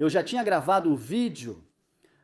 Eu já tinha gravado o vídeo.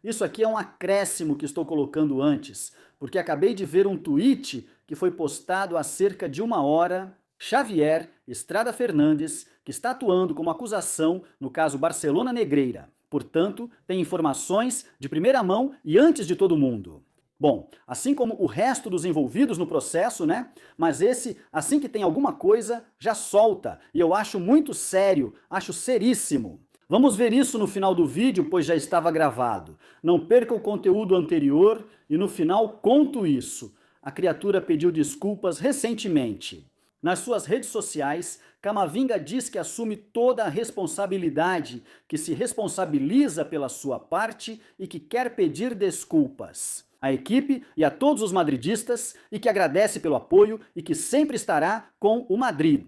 Isso aqui é um acréscimo que estou colocando antes, porque acabei de ver um tweet que foi postado há cerca de 1 hora. Xavier Estrada Fernandes, que está atuando como acusação no caso Barcelona Negreira. Portanto, tem informações de primeira mão e antes de todo mundo. Bom, assim como o resto dos envolvidos no processo, né? Mas esse, assim que tem alguma coisa, já solta. E eu acho muito sério, acho seríssimo. Vamos ver isso no final do vídeo, pois já estava gravado. Não perca o conteúdo anterior e no final conto isso. A criatura pediu desculpas recentemente. Nas suas redes sociais, Camavinga diz que assume toda a responsabilidade, que se responsabiliza pela sua parte e que quer pedir desculpas à equipe e a todos os madridistas e que agradece pelo apoio e que sempre estará com o Madrid.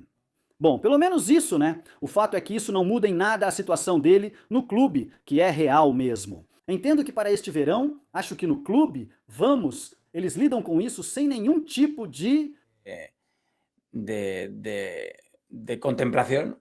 Bom, pelo menos isso, né? O fato é que isso não muda em nada a situação dele no clube, que é real mesmo. Entendo que para este verão, acho que no clube, eles lidam com isso sem nenhum tipo de contemplación.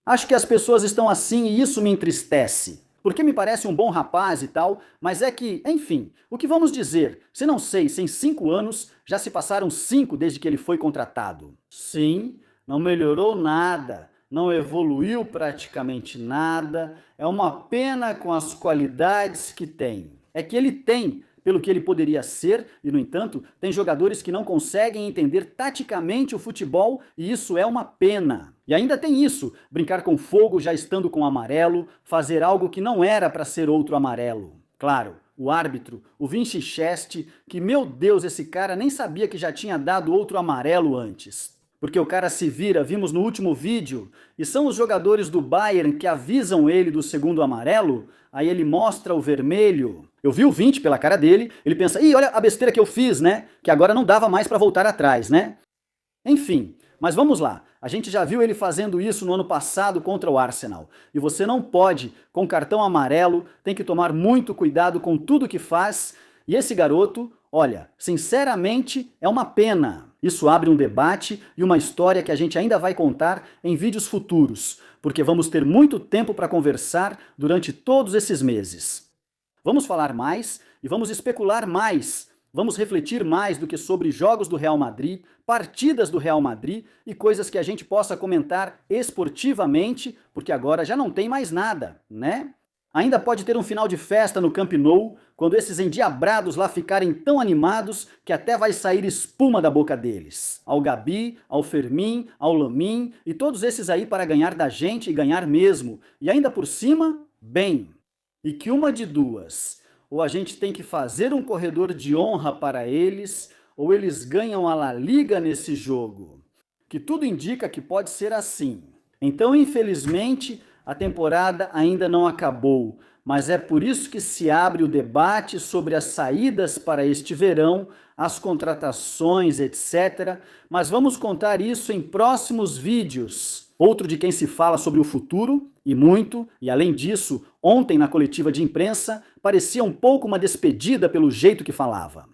Acho que as pessoas estão assim e isso me entristece. Porque me parece um bom rapaz e tal, mas é que, enfim, o que vamos dizer? Se não sei, se em 5 anos já se passaram 5 desde que ele foi contratado. Sim, não melhorou nada, não evoluiu praticamente nada, é uma pena com as qualidades que tem. É que ele tem, pelo que ele poderia ser, e no entanto, tem jogadores que não conseguem entender taticamente o futebol e isso é uma pena. E ainda tem isso, brincar com fogo já estando com amarelo, fazer algo que não era para ser outro amarelo. Claro, o árbitro, o Vinci Cheste, que meu Deus, esse cara nem sabia que já tinha dado outro amarelo antes. Porque o cara se vira, vimos no último vídeo, e são os jogadores do Bayern que avisam ele do segundo amarelo, aí ele mostra o vermelho. Eu vi o 20 pela cara dele, ele pensa, ih, olha a besteira que eu fiz, né? Que agora não dava mais para voltar atrás, né? Enfim, mas vamos lá. A gente já viu ele fazendo isso no ano passado contra o Arsenal. E você não pode, com cartão amarelo, tem que tomar muito cuidado com tudo que faz. E esse garoto, olha, sinceramente, é uma pena. Isso abre um debate e uma história que a gente ainda vai contar em vídeos futuros, porque vamos ter muito tempo para conversar durante todos esses meses. Vamos falar mais e vamos especular mais. Vamos refletir mais do que sobre jogos do Real Madrid, partidas do Real Madrid e coisas que a gente possa comentar esportivamente, porque agora já não tem mais nada, né? Ainda pode ter um final de festa no Camp Nou, quando esses endiabrados lá ficarem tão animados que até vai sair espuma da boca deles. Ao Gabi, ao Fermin, ao Lamine e todos esses aí para ganhar da gente e ganhar mesmo. E ainda por cima, bem. E que uma de duas. Ou a gente tem que fazer um corredor de honra para eles, ou eles ganham a La Liga nesse jogo. Que tudo indica que pode ser assim. Então, infelizmente, a temporada ainda não acabou, mas é por isso que se abre o debate sobre as saídas para este verão, as contratações, etc. Mas vamos contar isso em próximos vídeos. Outro de quem se fala sobre o futuro, e muito, e além disso, ontem na coletiva de imprensa, parecia um pouco uma despedida pelo jeito que falava.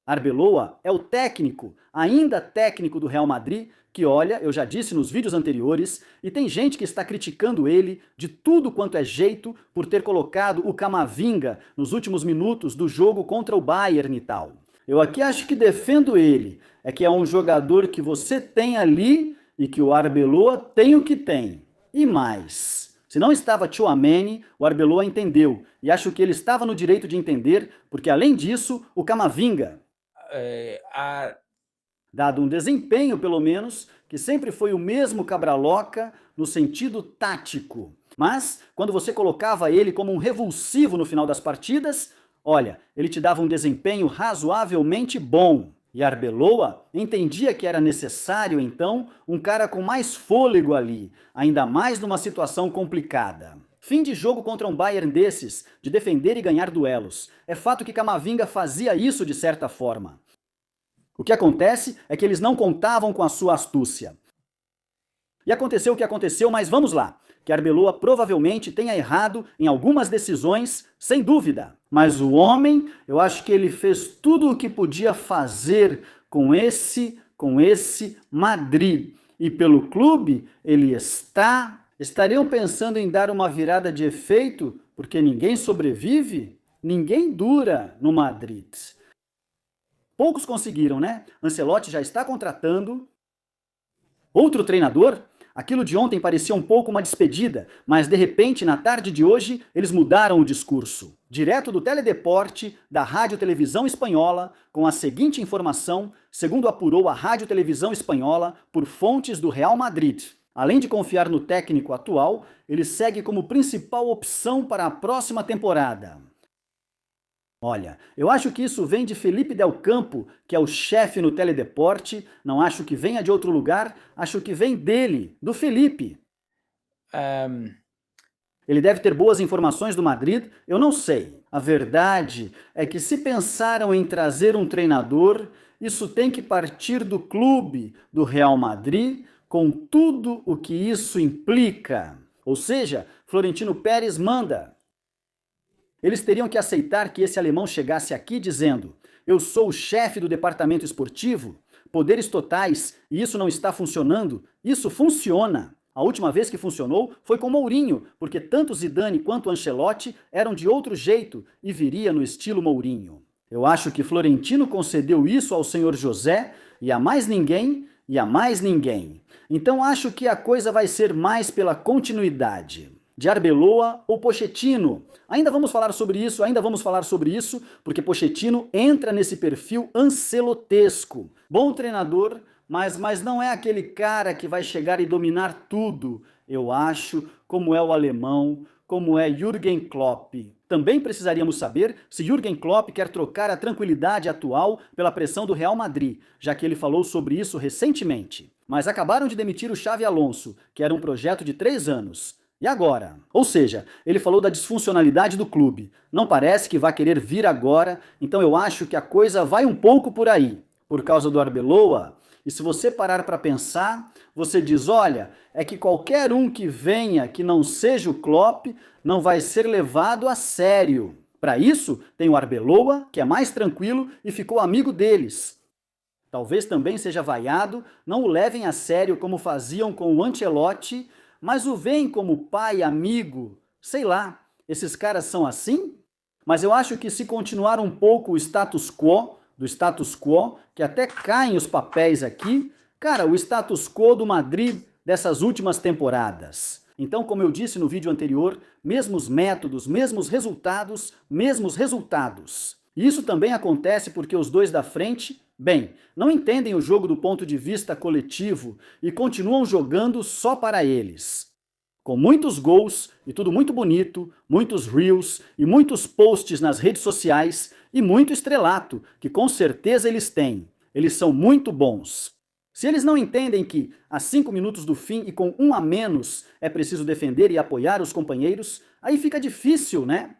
Arbeloa é o técnico, ainda técnico do Real Madrid, que olha, eu já disse nos vídeos anteriores, e tem gente que está criticando ele de tudo quanto é jeito por ter colocado o Camavinga nos últimos minutos do jogo contra o Bayern e tal. Eu aqui acho que defendo ele, é que é um jogador que você tem ali e que o Arbeloa tem o que tem. E mais, se não estava Tchouaméni, o Arbeloa entendeu, e acho que ele estava no direito de entender, porque além disso, o Camavinga, dado um desempenho pelo menos, que sempre foi o mesmo cabraloca no sentido tático. Mas, quando você colocava ele como um revulsivo no final das partidas, olha, ele te dava um desempenho razoavelmente bom. E Arbeloa entendia que era necessário, então, um cara com mais fôlego ali, ainda mais numa situação complicada. Fim de jogo contra um Bayern desses, de defender e ganhar duelos. É fato que Camavinga fazia isso de certa forma. O que acontece é que eles não contavam com a sua astúcia. E aconteceu o que aconteceu, mas vamos lá. Que Arbeloa provavelmente tenha errado em algumas decisões, sem dúvida. Mas o homem, eu acho que ele fez tudo o que podia fazer com esse Madrid. E pelo clube, ele está Estariam pensando em dar uma virada de efeito, porque ninguém sobrevive? Ninguém dura no Madrid. Poucos conseguiram, né? Ancelotti já está contratando outro treinador. Aquilo de ontem parecia um pouco uma despedida, mas de repente, na tarde de hoje, eles mudaram o discurso. Direto do Teledeporte, da Rádio Televisão Espanhola, com a seguinte informação, segundo apurou a Rádio Televisão Espanhola por fontes do Real Madrid. Além de confiar no técnico atual, ele segue como principal opção para a próxima temporada. Olha, eu acho que isso vem de Felipe Del Campo, que é o chefe no Teledeporte, não acho que venha de outro lugar, acho que vem dele, do Felipe. Ele deve ter boas informações do Madrid, eu não sei. A verdade é que se pensaram em trazer um treinador, isso tem que partir do clube, do Real Madrid, com tudo o que isso implica. Ou seja, Florentino Pérez manda. Eles teriam que aceitar que esse alemão chegasse aqui dizendo: eu sou o chefe do departamento esportivo, poderes totais, e isso não está funcionando. Isso funciona. A última vez que funcionou foi com Mourinho, porque tanto Zidane quanto Ancelotti eram de outro jeito e viria no estilo Mourinho. Eu acho que Florentino concedeu isso ao senhor José e a mais ninguém e a mais ninguém. Então acho que a coisa vai ser mais pela continuidade. De Arbeloa ou Pochettino. Ainda vamos falar sobre isso, porque Pochettino entra nesse perfil ancelotesco. Bom treinador, mas não é aquele cara que vai chegar e dominar tudo. Eu acho, como é o alemão, como é Jürgen Klopp. Também precisaríamos saber se Jürgen Klopp quer trocar a tranquilidade atual pela pressão do Real Madrid, já que ele falou sobre isso recentemente. Mas acabaram de demitir o Xavi Alonso, que era um projeto de 3 anos. E agora? Ou seja, ele falou da disfuncionalidade do clube. Não parece que vai querer vir agora, então eu acho que a coisa vai um pouco por aí. Por causa do Arbeloa, e se você parar para pensar, você diz, olha, é que qualquer um que venha que não seja o Klopp não vai ser levado a sério. Para isso, tem o Arbeloa, que é mais tranquilo e ficou amigo deles. Talvez também seja vaiado, não o levem a sério como faziam com o Ancelotti, mas o veem como pai, amigo, sei lá, esses caras são assim? Mas eu acho que se continuar um pouco o status quo, do status quo, que até caem os papéis aqui, cara, o status quo do Madrid dessas últimas temporadas. Então, como eu disse no vídeo anterior, mesmos métodos, mesmos resultados. E isso também acontece porque os dois da frente, bem, não entendem o jogo do ponto de vista coletivo e continuam jogando só para eles. Com muitos gols e tudo muito bonito, muitos reels e muitos posts nas redes sociais e muito estrelato, que com certeza eles têm. Eles são muito bons. Se eles não entendem que, a 5 minutos do fim e com 1 a menos, é preciso defender e apoiar os companheiros, aí fica difícil, né?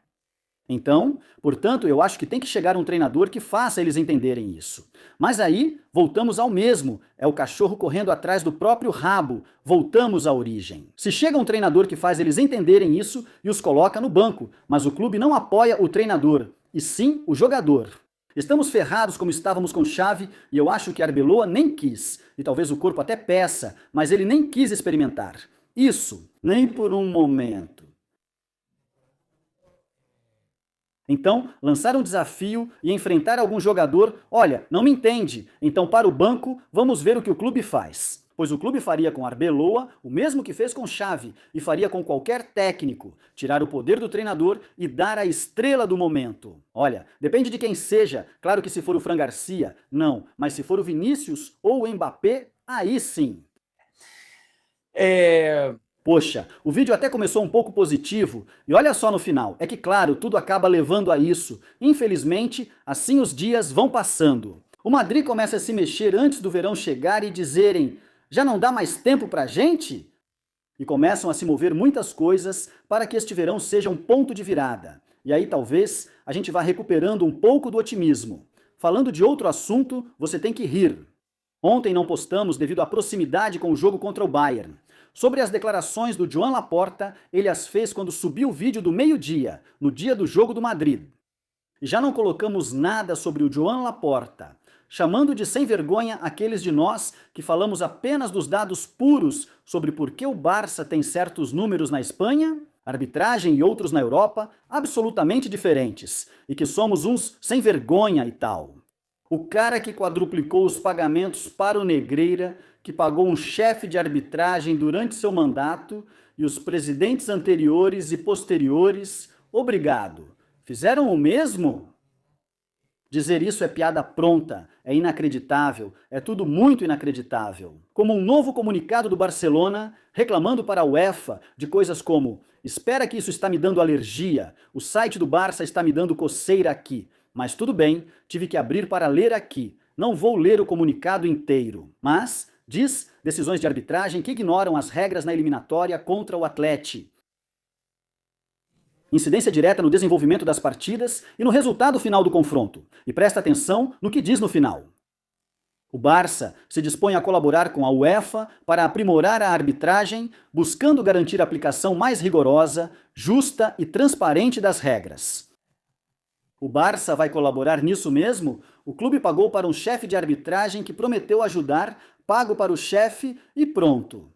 Então, portanto, eu acho que tem que chegar um treinador que faça eles entenderem isso. Mas aí, voltamos ao mesmo, é o cachorro correndo atrás do próprio rabo, voltamos à origem. Se chega um treinador que faz eles entenderem isso e os coloca no banco, mas o clube não apoia o treinador, e sim o jogador. Estamos ferrados como estávamos com Xavi, e eu acho que Arbeloa nem quis, e talvez o corpo até peça, mas ele nem quis experimentar. Isso, nem por um momento. Então, lançar um desafio e enfrentar algum jogador, olha, não me entende, então para o banco, vamos ver o que o clube faz. Pois o clube faria com Arbeloa o mesmo que fez com Xavi e faria com qualquer técnico, tirar o poder do treinador e dar a estrela do momento. Olha, depende de quem seja, claro que se for o Fran Garcia, não, mas se for o Vinícius ou o Mbappé, aí sim. Poxa, o vídeo até começou um pouco positivo, e olha só no final, é que claro, tudo acaba levando a isso. Infelizmente, assim os dias vão passando. O Madrid começa a se mexer antes do verão chegar e dizerem, já não dá mais tempo pra gente? E começam a se mover muitas coisas para que este verão seja um ponto de virada. E aí talvez a gente vá recuperando um pouco do otimismo. Falando de outro assunto, você tem que rir. Ontem não postamos devido à proximidade com o jogo contra o Bayern. Sobre as declarações do Joan Laporta, ele as fez quando subiu o vídeo do meio-dia, no dia do jogo do Madrid. E já não colocamos nada sobre o Joan Laporta. chamando de sem vergonha aqueles de nós que falamos apenas dos dados puros sobre por que o Barça tem certos números na Espanha, arbitragem e outros na Europa, absolutamente diferentes, e que somos uns sem vergonha e tal. O cara que quadruplicou os pagamentos para o Negreira, que pagou um chefe de arbitragem durante seu mandato, e os presidentes anteriores e posteriores, obrigado. Fizeram o mesmo? Dizer isso é piada pronta, é inacreditável, é tudo muito inacreditável. Como um novo comunicado do Barcelona reclamando para a UEFA de coisas como: espera que isso está me dando alergia, o site do Barça está me dando coceira aqui, mas tudo bem, tive que abrir para ler aqui, não vou ler o comunicado inteiro. Mas diz decisões de arbitragem que ignoram as regras na eliminatória contra o Atleti. Incidência direta no desenvolvimento das partidas e no resultado final do confronto. E presta atenção no que diz no final. O Barça se dispõe a colaborar com a UEFA para aprimorar a arbitragem, buscando garantir a aplicação mais rigorosa, justa e transparente das regras. O Barça vai colaborar nisso mesmo? O clube pagou para um chefe de arbitragem que prometeu ajudar, pago para o chefe e pronto.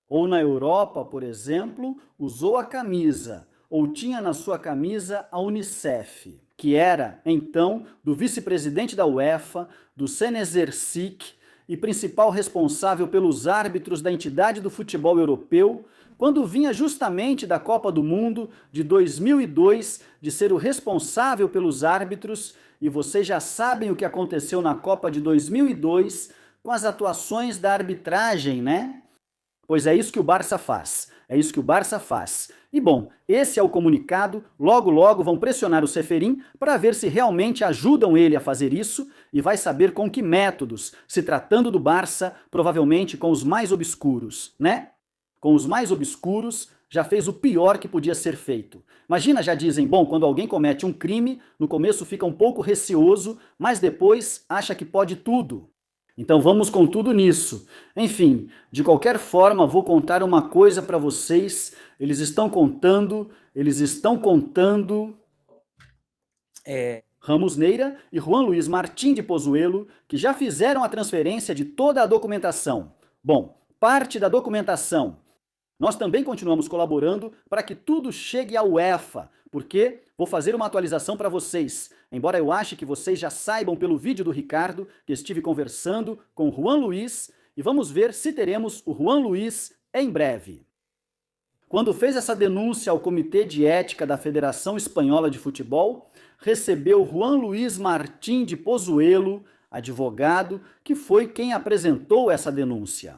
Ou na Europa, por exemplo, usou a camisa, ou tinha na sua camisa a Unicef, que era, então, do vice-presidente da UEFA, do Senezersic e principal responsável pelos árbitros da entidade do futebol europeu, quando vinha justamente da Copa do Mundo de 2002 de ser o responsável pelos árbitros, e vocês já sabem o que aconteceu na Copa de 2002 com as atuações da arbitragem, né? Pois é isso que o Barça faz. É isso que o Barça faz. E bom, esse é o comunicado. Logo, logo vão pressionar o Ceferin para ver se realmente ajudam ele a fazer isso e vai saber com que métodos, se tratando do Barça, provavelmente com os mais obscuros, né? Com os mais obscuros, já fez o pior que podia ser feito. Imagina, já dizem, bom, quando alguém comete um crime, no começo fica um pouco receoso, mas depois acha que pode tudo. Então vamos com tudo nisso. Enfim, de qualquer forma, vou contar uma coisa para vocês. Eles estão contando. Ramos Neira e Juan Luiz Martín de Pozuelo, que já fizeram a transferência de toda a documentação. Bom, parte da documentação. Nós também continuamos colaborando para que tudo chegue à UEFA, porque vou fazer uma atualização para vocês. Embora eu ache que vocês já saibam pelo vídeo do Ricardo, que estive conversando com o Juan Luiz, e vamos ver se teremos o Juan Luiz em breve. Quando fez essa denúncia ao Comitê de Ética da Federação Espanhola de Futebol, recebeu Juan Luiz Martín de Pozuelo, advogado, que foi quem apresentou essa denúncia.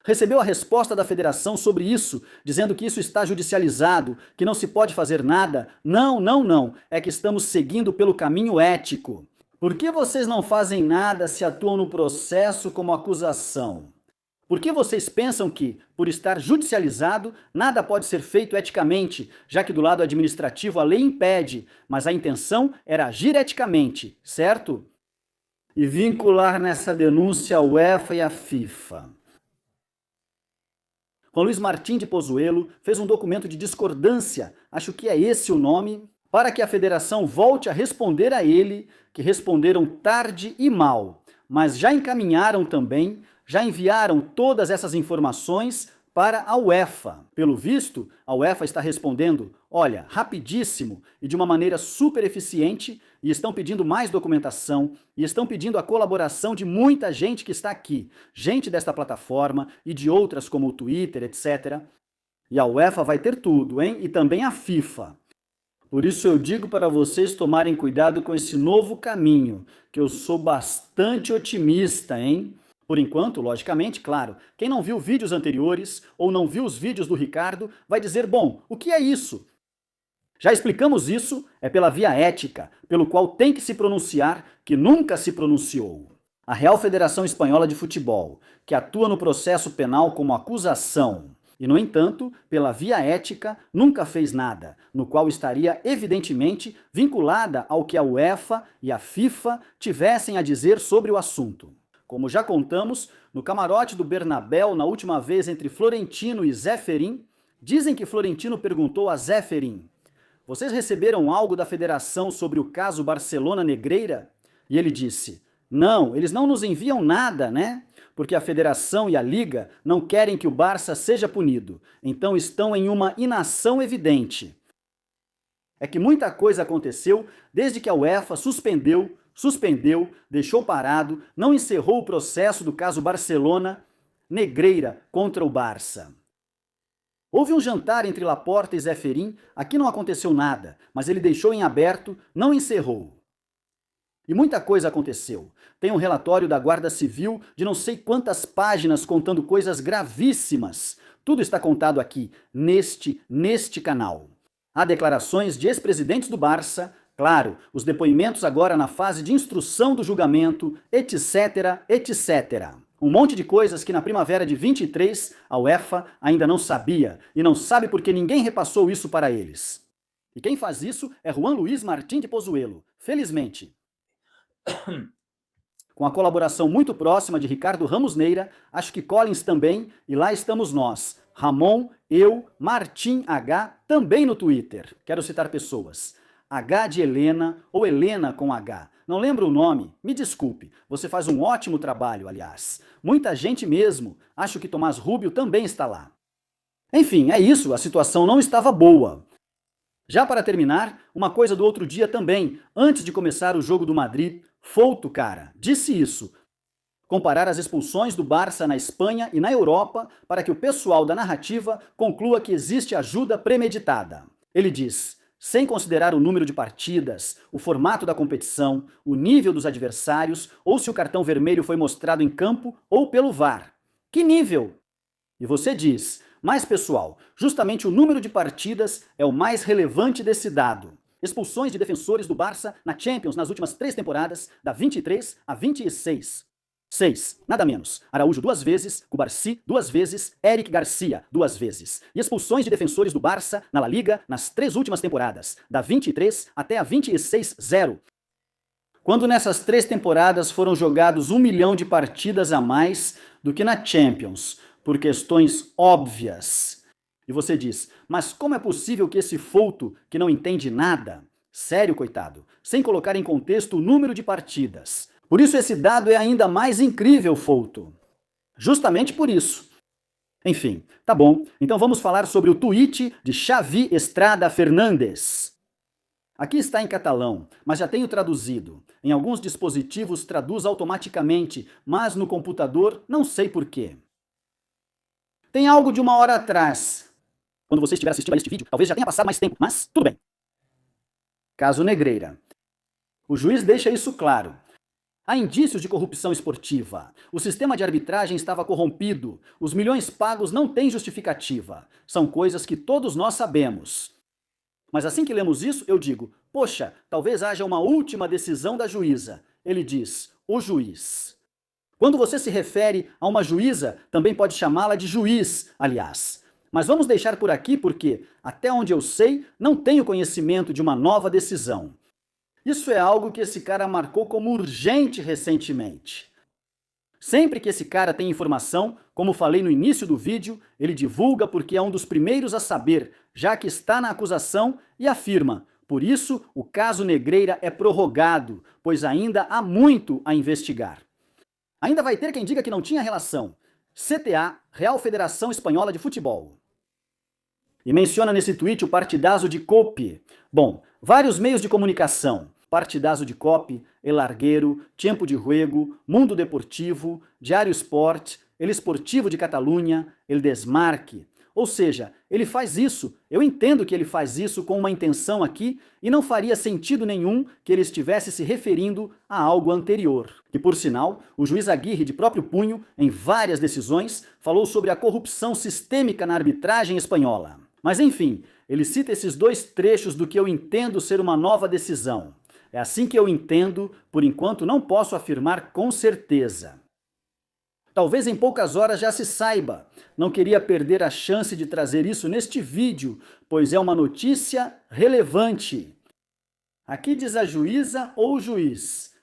Recebeu a resposta da federação sobre isso, dizendo que isso está judicializado, que não se pode fazer nada. Não. É que estamos seguindo pelo caminho ético. Por que vocês não fazem nada se atuam no processo como acusação? Por que vocês pensam que, por estar judicializado, nada pode ser feito eticamente, já que do lado administrativo a lei impede, mas a intenção era agir eticamente, certo? E vincular nessa denúncia a UEFA e a FIFA. Juan Luiz Martín de Pozuelo fez um documento de discordância, acho que é esse o nome, para que a federação volte a responder a ele, que responderam tarde e mal, mas já encaminharam também, já enviaram todas essas informações para a UEFA. Pelo visto, a UEFA está respondendo, olha, rapidíssimo e de uma maneira super eficiente, e estão pedindo mais documentação, e estão pedindo a colaboração de muita gente que está aqui, gente desta plataforma e de outras como o Twitter, etc. E a UEFA vai ter tudo, hein? E também a FIFA. Por isso eu digo para vocês tomarem cuidado com esse novo caminho, que eu sou bastante otimista, hein? Por enquanto, logicamente, claro, quem não viu vídeos anteriores ou não viu os vídeos do Ricardo vai dizer, bom, o que é isso? Já explicamos isso, é pela via ética, pelo qual tem que se pronunciar, que nunca se pronunciou. A Real Federação Espanhola de Futebol, que atua no processo penal como acusação, e, no entanto, pela via ética, nunca fez nada, no qual estaria evidentemente vinculada ao que a UEFA e a FIFA tivessem a dizer sobre o assunto. Como já contamos, no camarote do Bernabéu, na última vez entre Florentino e Ceferin, dizem que Florentino perguntou a Ceferin, vocês receberam algo da federação sobre o caso Barcelona Negreira? E ele disse, Não, eles não nos enviam nada, né? Porque a federação e a liga não querem que o Barça seja punido. Então estão em uma inação evidente. É que muita coisa aconteceu desde que a UEFA suspendeu, deixou parado, não encerrou o processo do caso Barcelona, Negreira contra o Barça. Houve um jantar entre Laporta e Zeferin, aqui não aconteceu nada, mas ele deixou em aberto, não encerrou. E muita coisa aconteceu. Tem um relatório da Guarda Civil de não sei quantas páginas contando coisas gravíssimas. Tudo está contado aqui, neste canal. Há declarações de ex-presidentes do Barça, claro, os depoimentos agora na fase de instrução do julgamento, etc, etc. Um monte de coisas que na primavera de 23 a UEFA ainda não sabia, e não sabe porque ninguém repassou isso para eles. E quem faz isso é Juan Luis Martín de Pozuelo, felizmente. Com a colaboração muito próxima de Ricardo Ramos Neira, acho que Collins também, e lá estamos nós, Ramon, eu, Martim H, também no Twitter. Quero citar pessoas. H de Helena ou Helena com H. Não lembro o nome, me desculpe. Você faz um ótimo trabalho, aliás. Muita gente mesmo. Acho que Tomás Rubio também está lá. Enfim, é isso, a situação não estava boa. Já para terminar, uma coisa do outro dia também, antes de começar o jogo do Madrid, Fouto, cara, disse isso. Comparar as expulsões do Barça na Espanha e na Europa para que o pessoal da narrativa conclua que existe ajuda premeditada. Ele diz, sem considerar o número de partidas, o formato da competição, o nível dos adversários ou se o cartão vermelho foi mostrado em campo ou pelo VAR. Que nível? E você diz, mas pessoal, justamente o número de partidas é o mais relevante desse dado. Expulsões de defensores do Barça na Champions nas últimas 3 temporadas, da 23 a 26. 6, nada menos. Araújo 2 vezes, Cubarsí 2 vezes, Eric Garcia 2 vezes. E expulsões de defensores do Barça na La Liga nas 3 últimas temporadas, da 23 até a 26-0. Quando nessas 3 temporadas foram jogados 1 milhão de partidas a mais do que na Champions, por questões óbvias. E você diz, mas como é possível que esse Fouto, que não entende nada, sério, coitado, sem colocar em contexto o número de partidas. Por isso esse dado é ainda mais incrível, Fouto. Justamente por isso. Enfim, tá bom, então vamos falar sobre o tweet de Xavi Estrada Fernandes. Aqui está em catalão, mas já tenho traduzido. Em alguns dispositivos traduz automaticamente, mas no computador não sei por quê. Tem algo de 1 hora atrás. Quando você estiver assistindo a este vídeo, talvez já tenha passado mais tempo, mas tudo bem. Caso Negreira. O juiz deixa isso claro. Há indícios de corrupção esportiva. O sistema de arbitragem estava corrompido. Os milhões pagos não têm justificativa. São coisas que todos nós sabemos. Mas assim que lemos isso, eu digo, poxa, talvez haja uma última decisão da juíza. Ele diz, o juiz. Quando você se refere a uma juíza, também pode chamá-la de juiz, aliás. Mas vamos deixar por aqui porque, até onde eu sei, não tenho conhecimento de uma nova decisão. Isso é algo que esse cara marcou como urgente recentemente. Sempre que esse cara tem informação, como falei no início do vídeo, ele divulga porque é um dos primeiros a saber, já que está na acusação e afirma. Por isso, o caso Negreira é prorrogado, pois ainda há muito a investigar. Ainda vai ter quem diga que não tinha relação. CTA, Real Federação Espanhola de Futebol. E menciona nesse tweet o partidazo de COPE. Bom, vários meios de comunicação. Partidazo de COPE, El Larguero, Tiempo de Juego, Mundo Deportivo, Diário Sport, El Esportivo de Catalunha, El Desmarque. Ou seja, ele faz isso, eu entendo que ele faz isso com uma intenção aqui e não faria sentido nenhum que ele estivesse se referindo a algo anterior. E por sinal, o juiz Aguirre, de próprio punho, em várias decisões, falou sobre a corrupção sistêmica na arbitragem espanhola. Mas enfim, ele cita esses 2 trechos do que eu entendo ser uma nova decisão. É assim que eu entendo, por enquanto não posso afirmar com certeza. Talvez em poucas horas já se saiba. Não queria perder a chance de trazer isso neste vídeo, pois é uma notícia relevante. Aqui diz a juíza ou juiz.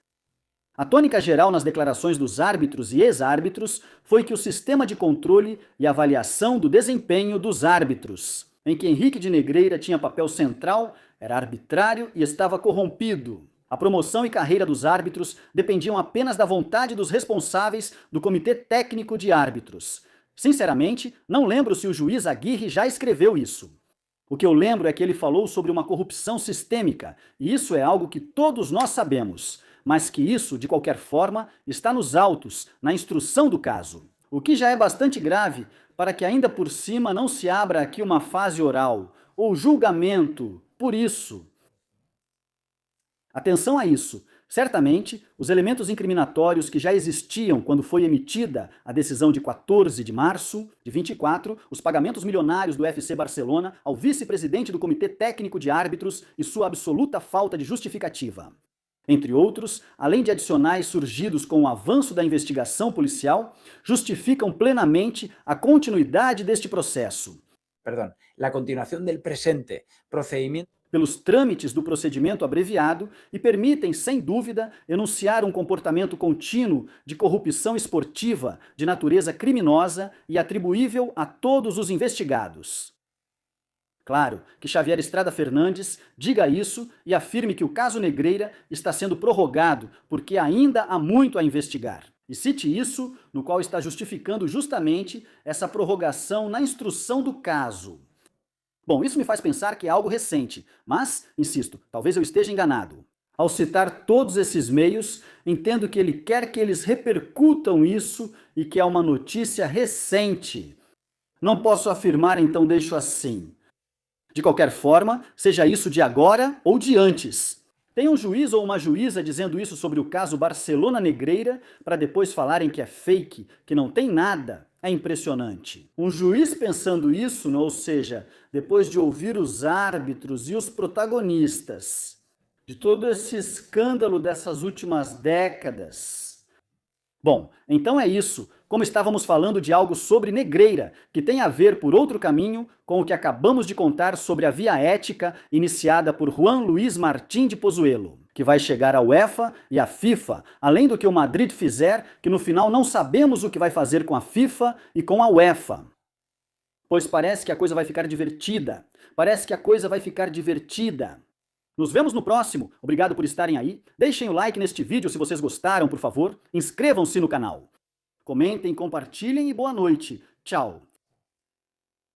A tônica geral nas declarações dos árbitros e ex-árbitros foi que o sistema de controle e avaliação do desempenho dos árbitros, em que Henrique de Negreira tinha papel central, era arbitrário e estava corrompido. A promoção e carreira dos árbitros dependiam apenas da vontade dos responsáveis do Comitê Técnico de Árbitros. Sinceramente, não lembro se o juiz Aguirre já escreveu isso. O que eu lembro é que ele falou sobre uma corrupção sistêmica, e isso é algo que todos nós sabemos, mas que isso, de qualquer forma, está nos autos, na instrução do caso. O que já é bastante grave para que ainda por cima não se abra aqui uma fase oral, ou julgamento, por isso. Atenção a isso. Certamente, os elementos incriminatórios que já existiam quando foi emitida a decisão de 14 de março de 24, os pagamentos milionários do FC Barcelona ao vice-presidente do Comitê Técnico de Árbitros e sua absoluta falta de justificativa. Entre outros, além de adicionais surgidos com o avanço da investigação policial, justificam plenamente a continuidade deste processo. La continuación del presente procedimiento Pelos trâmites do procedimento abreviado e permitem, sem dúvida, enunciar um comportamento contínuo de corrupção esportiva de natureza criminosa e atribuível a todos os investigados. Claro que Xavier Estrada Fernandes diga isso e afirme que o caso Negreira está sendo prorrogado porque ainda há muito a investigar. E cite isso, no qual está justificando justamente essa prorrogação na instrução do caso. Bom, isso me faz pensar que é algo recente, mas, insisto, talvez eu esteja enganado. Ao citar todos esses meios, entendo que ele quer que eles repercutam isso e que é uma notícia recente. Não posso afirmar, então deixo assim. De qualquer forma, seja isso de agora ou de antes. Tem um juiz ou uma juíza dizendo isso sobre o caso Barcelona Negreira para depois falarem que é fake, que não tem nada. É impressionante. Um juiz pensando isso, ou seja, depois de ouvir os árbitros e os protagonistas de todo esse escândalo dessas últimas décadas. Bom, então é isso. Como estávamos falando de algo sobre Negreira, que tem a ver por outro caminho com o que acabamos de contar sobre a via ética iniciada por Juan Luiz Martín de Pozuelo, que vai chegar à UEFA e à FIFA, além do que o Madrid fizer, que no final não sabemos o que vai fazer com a FIFA e com a UEFA. Pois parece que a coisa vai ficar divertida. Nos vemos no próximo. Obrigado por estarem aí. Deixem o like neste vídeo se vocês gostaram, por favor. Inscrevam-se no canal. Comentem, compartilhem e boa noite. Tchau.